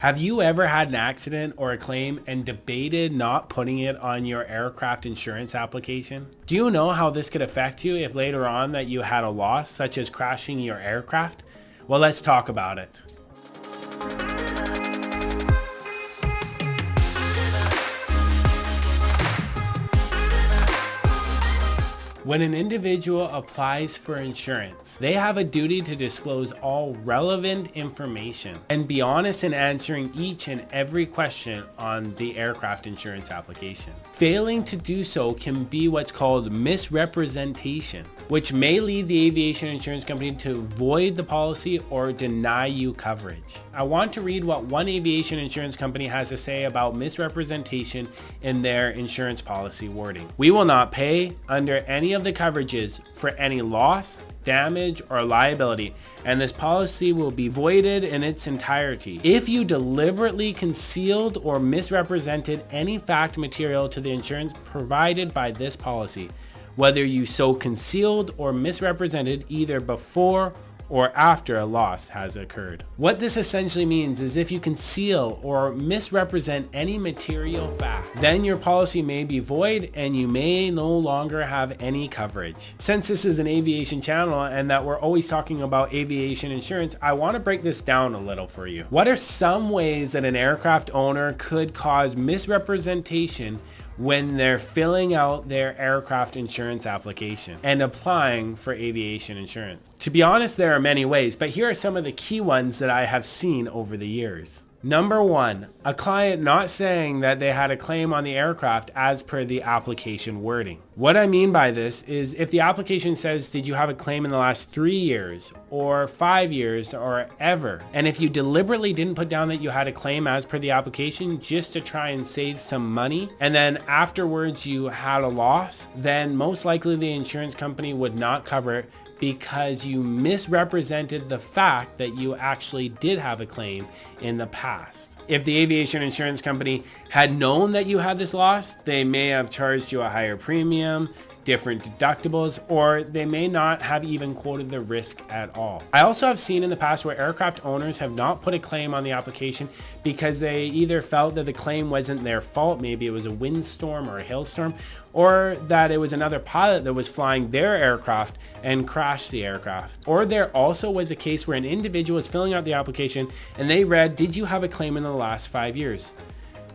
Have you ever had an accident or a claim and debated not putting it on your aircraft insurance application? Do you know how this could affect you if later on that you had a loss, such as crashing your aircraft? Well, let's talk about it. When an individual applies for insurance, they have a duty to disclose all relevant information and be honest in answering each and every question on the aircraft insurance application. Failing to do so can be what's called misrepresentation, which may lead the aviation insurance company to void the policy or deny you coverage. I want to read what one aviation insurance company has to say about misrepresentation in their insurance policy wording. We will not pay under any of the coverages for any loss, damage, or liability, and this policy will be voided in its entirety if you deliberately concealed or misrepresented any fact material to the insurance provided by this policy, whether you so concealed or misrepresented either before or after a loss has occurred. What this essentially means is if you conceal or misrepresent any material fact, then your policy may be void and you may no longer have any coverage. Since this is an aviation channel and that we're always talking about aviation insurance, I want to break this down a little for you. What are some ways that an aircraft owner could cause misrepresentation when they're filling out their aircraft insurance application and applying for aviation insurance? To be honest, there are many ways, but here are some of the key ones that I have seen over the years. Number one, a client not saying that they had a claim on the aircraft as per the application wording. What I mean by this is if the application says, did you have a claim in the last 3 years or 5 years or ever? And if you deliberately didn't put down that you had a claim as per the application just to try and save some money, and then afterwards you had a loss, then most likely the insurance company would not cover it because you misrepresented the fact that you actually did have a claim in the past. If the aviation insurance company had known that you had this loss, they may have charged you a higher premium, different deductibles, or they may not have even quoted the risk at all. I also have seen in the past where aircraft owners have not put a claim on the application because they either felt that the claim wasn't their fault, maybe it was a windstorm or a hailstorm, or that it was another pilot that was flying their aircraft and crashed the aircraft. Or there also was a case where an individual was filling out the application and they read, did you have a claim in the last 5 years?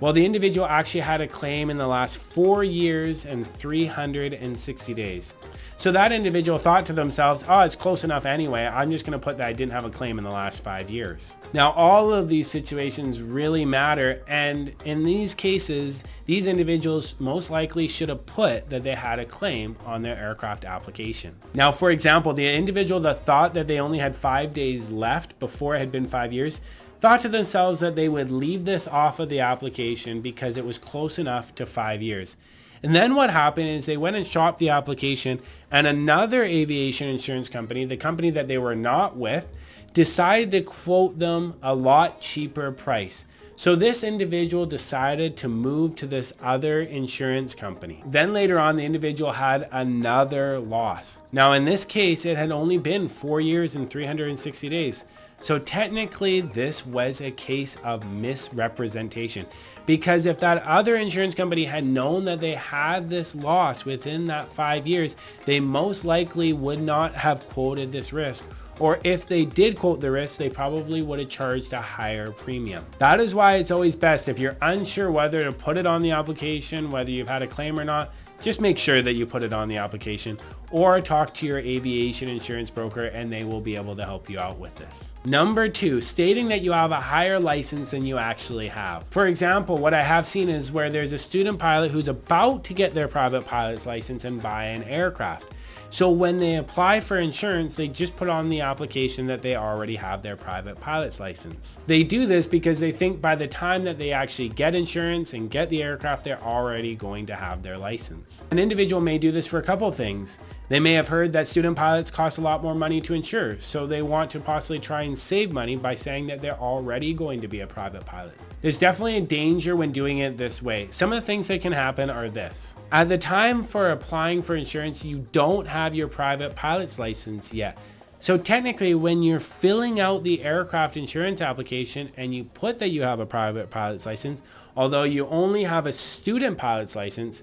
Well, the individual actually had a claim in the last 4 years and 360 days. So that individual thought to themselves, oh, it's close enough anyway. I'm just going to put that I didn't have a claim in the last 5 years. Now, all of these situations really matter. And in these cases, these individuals most likely should have put that they had a claim on their aircraft application. Now, for example, the individual that thought that they only had 5 days left before it had been 5 years thought to themselves that they would leave this off of the application because it was close enough to 5 years. And then what happened is they went and shopped the application, and another aviation insurance company, the company that they were not with, decided to quote them a lot cheaper price. So this individual decided to move to this other insurance company. Then later on, the individual had another loss. Now in this case, it had only been 4 years and 360 days. So technically, this was a case of misrepresentation, because if that other insurance company had known that they had this loss within that 5 years, they most likely would not have quoted this risk. Or if they did quote the risk, they probably would have charged a higher premium. That is why it's always best, if you're unsure whether to put it on the application, whether you've had a claim or not, just make sure that you put it on the application, or talk to your aviation insurance broker and they will be able to help you out with this. Number two, stating that you have a higher license than you actually have. For example, what I have seen is where there's a student pilot who's about to get their private pilot's license and buy an aircraft. So when they apply for insurance, they just put on the application that they already have their private pilot's license. They do this because they think by the time that they actually get insurance and get the aircraft, they're already going to have their license. An individual may do this for a couple of things. They may have heard that student pilots cost a lot more money to insure, so they want to possibly try and save money by saying that they're already going to be a private pilot. There's definitely a danger when doing it this way. Some of the things that can happen are this. At the time for applying for insurance, you don't have your private pilot's license yet. So technically, when you're filling out the aircraft insurance application and you put that you have a private pilot's license, although you only have a student pilot's license,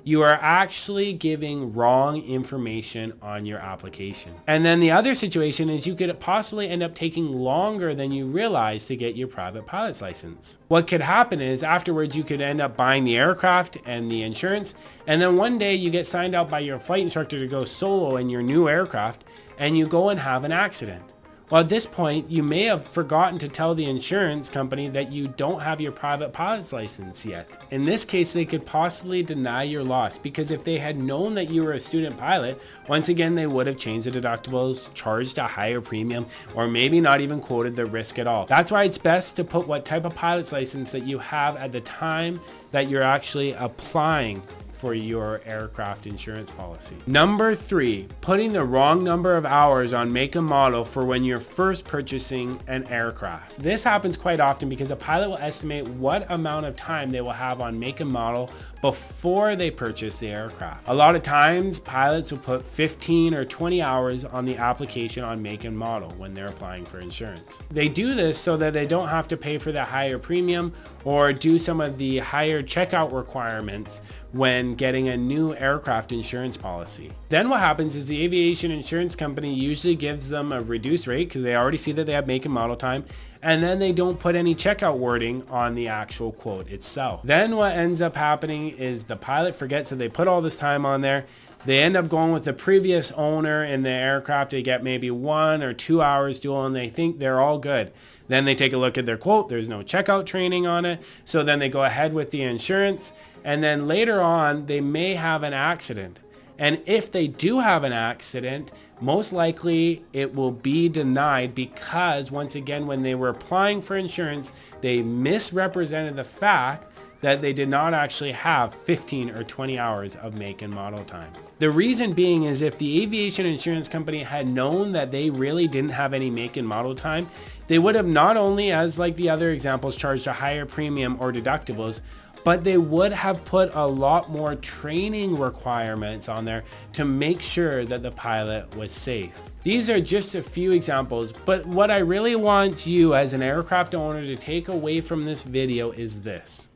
you are actually giving wrong information on your application. And then the other situation is you could possibly end up taking longer than you realize to get your private pilot's license. What could happen is afterwards you could end up buying the aircraft and the insurance, and then one day you get signed out by your flight instructor to go solo in your new aircraft, and you go and have an accident. Well, at this point, you may have forgotten to tell the insurance company that you don't have your private pilot's license yet. In this case, they could possibly deny your loss, because if they had known that you were a student pilot, once again, they would have changed the deductibles, charged a higher premium, or maybe not even quoted the risk at all. That's why it's best to put what type of pilot's license that you have at the time that you're actually applying for your aircraft insurance policy. Number 3, putting the wrong number of hours on make and model for when you're first purchasing an aircraft. This happens quite often because a pilot will estimate what amount of time they will have on make and model before they purchase the aircraft. A lot of times pilots will put 15 or 20 hours on the application on make and model when they're applying for insurance. They do this so that they don't have to pay for the higher premium or do some of the higher checkout requirements when getting a new aircraft insurance policy. Then what happens is the aviation insurance company usually gives them a reduced rate because they already see that they have make and model time, and then they don't put any checkout wording on the actual quote itself. Then what ends up happening is the pilot forgets that they put all this time on there. They end up going with the previous owner in the aircraft. They get maybe 1 or 2 hours dual and they think they're all good. Then they take a look at their quote. There's no checkout training on it. So then they go ahead with the insurance, and then later on they may have an accident. And if they do have an accident, most likely it will be denied because, once again, when they were applying for insurance, they misrepresented the fact that they did not actually have 15 or 20 hours of make and model time. The reason being is if the aviation insurance company had known that they really didn't have any make and model time, they would have not only, as like the other examples, charged a higher premium or deductibles, but they would have put a lot more training requirements on there to make sure that the pilot was safe. These are just a few examples, but what I really want you as an aircraft owner to take away from this video is this.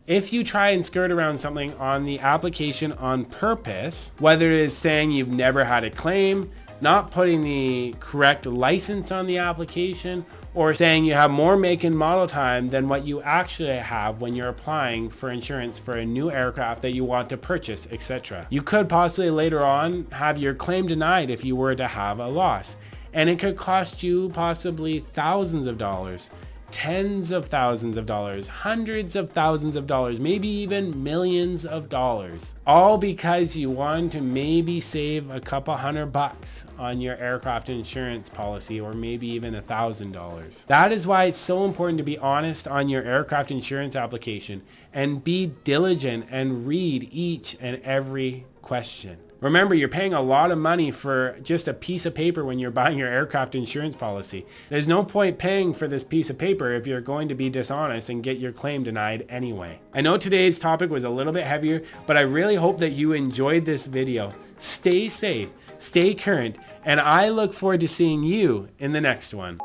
If you try and skirt around something on the application on purpose, whether it is saying you've never had a claim, not putting the correct license on the application, or saying you have more make and model time than what you actually have when you're applying for insurance for a new aircraft that you want to purchase, etc. You could possibly later on have your claim denied if you were to have a loss, and it could cost you possibly thousands of dollars, tens of thousands of dollars, hundreds of thousands of dollars, maybe even millions of dollars, all because you want to maybe save a couple $100 on your aircraft insurance policy, or maybe even $1,000. That is why it's so important to be honest on your aircraft insurance application and be diligent and read each and every question. Remember, you're paying a lot of money for just a piece of paper when you're buying your aircraft insurance policy. There's no point paying for this piece of paper if you're going to be dishonest and get your claim denied anyway. I know today's topic was a little bit heavier, but I really hope that you enjoyed this video. Stay safe, stay current, and I look forward to seeing you in the next one.